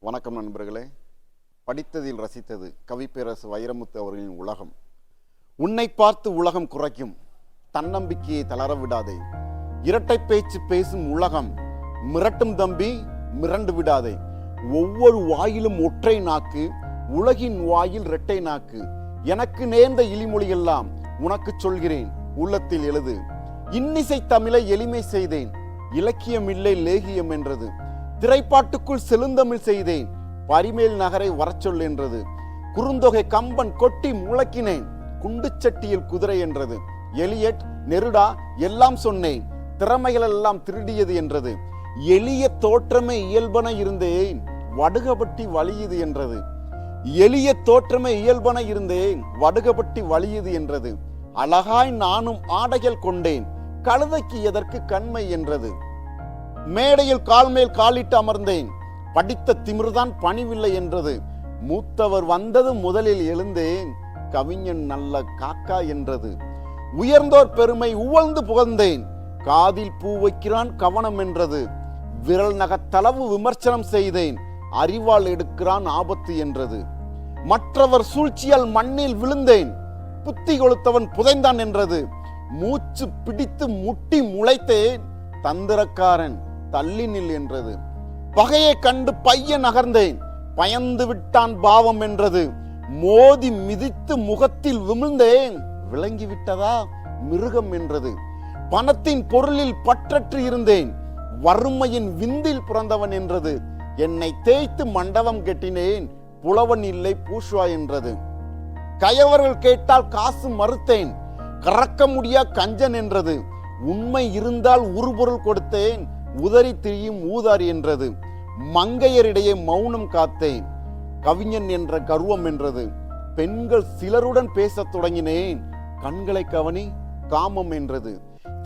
வணக்கம் நண்பர்களே. படித்ததில் ரசித்தது கவிப்பேரரசு வைரமுத்து அவர்களின் உலகம். உன்னை பார்த்து உலகம் குறைக்கும், தன்னம்பிக்கையை தளர விடாதே. இரட்டை பேச்சு பேசும் உலகம், மிரட்டும் தம்பி மிரண்டு விடாதே. ஒவ்வொரு வாயிலும் ஒற்றை நாக்கு, உலகின் வாயில் இரட்டை நாக்கு. எனக்கு நேர்ந்த இழிமொழியெல்லாம் உனக்கு சொல்கிறேன், உள்ளத்தில் எழுது. இன்னிசை தமிழை எளிமை செய்தேன், இலக்கியம் இல்லை லேகியம் என்றது. திரைப்பாட்டுக்குள் செழுந்தமிழ் செய்தேன், பரிமேல் நகரை வரச்சொல் என்றது. குறுந்தொகை கம்பன் கொட்டி முழக்கினேன், குண்டுச்சட்டியில் குதிரை என்றது. எலியட் நெருடா எல்லாம் சொன்னேன், திறமைகள் எல்லாம் திருடியது என்றது. எளிய தோற்றமே இயல்பன இருந்தேன், வடுகபட்டி வலியுது என்றது. எளிய தோற்றமே இயல்பன இருந்தேன், வடுகபட்டி வலியுது என்றது. அழகாய் நானும் ஆடைகள் கொண்டேன், கழுதைக்கு எதற்கு கண்மை என்றது. மேடையில் கால் மேல் காலிட்டு அமர்ந்தேன், படித்த திமிர்தான் பணிவில்லை என்றது. மூத்தவர் வந்தது முதலில் எழுந்தேன், கவிஞன் நல்ல காக்கா என்றது. உயர்ந்தோர் பெருமை உவழ்ந்து புகழ்ந்தேன், காதில் பூ வைக்கிறான் கவனம் என்றது. விரல் நகத்தளவு விமர்சனம் செய்தேன், அறிவால் எடுக்கிறான் ஆபத்து என்றது. மற்றவர் சூழ்ச்சியால் மண்ணில் விழுந்தேன், புத்தி கொளுத்தவன் புதைந்தான் என்றது. மூச்சு பிடித்து முட்டி முளைத்தேன், தந்திரக்காரன் தள்ளி நில் என்றது. பகையை கண்டு பையன் நகர்ந்தேன், பயந்து விட்டான் பாவம் என்றது. மோதி மிதித்து முகத்தில் விமிழ்ந்தேன், விளங்கி விட்டதா மிருகம் என்றது. பணத்தின் பொருளில் பற்றற்று இருந்தேன், வறுமையின் விந்தில் பிறந்தவன் என்றது. என்னை தேய்த்து மண்டபம் கட்டினேன், புலவன் இல்லை பூஷ்வா என்றது. கயவர்கள் கேட்டால் காசு மறுத்தேன், கறக்க முடியா கஞ்சன் என்றது. உண்மை இருந்தால் உருபொருள் கொடுத்தேன், உதறி திரியும் ஊதாரி என்றது. மங்கையரிடையே மௌனம் காத்தேன், கவிஞன் என்ற கர்வம் என்றது. பெண்கள் சிலருடன் பேசத் தொடங்கினேன், கண்களை கவனி காமம் என்றது.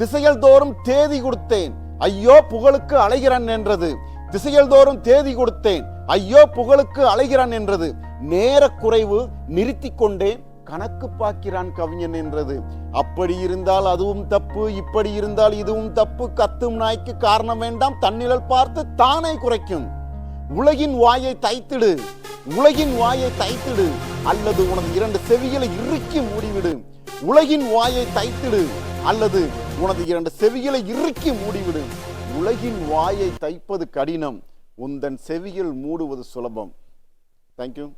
திசைகள் தோறும் தேதி கொடுத்தேன், ஐயோ புகழுக்கு அலைகிறான் என்றது. திசைகள் தோறும் தேதி கொடுத்தேன், ஐயோ புகழுக்கு அலைகிறான் என்றது. நேர குறைவு நிறுத்தி கொண்டேன், கணக்கு பார்க்கிறான் கவிஞன் என்றது. அப்படி இருந்தால் அதுவும் தப்பு, இப்படி இருந்தால் இதுவும் தப்பு. கத்தும் நாய்க்கு காரணம் வேண்டாம், தன்னிழல் பார்த்து தானே குறைக்கும். உலகின் வாயை தைத்திடு, உலகின் வாயை தைத்திடு, அல்லது உனது இரண்டு செவிகளை இறுக்கி மூடிவிடு. உலகின் வாயை தைத்திடு, அல்லது உனது இரண்டு செவிகளை இறுக்கி மூடிவிடு. உலகின் வாயை தைப்பது கடினம், உந்தன் செவிகள் மூடுவது சுலபம். தேங்க்யூ.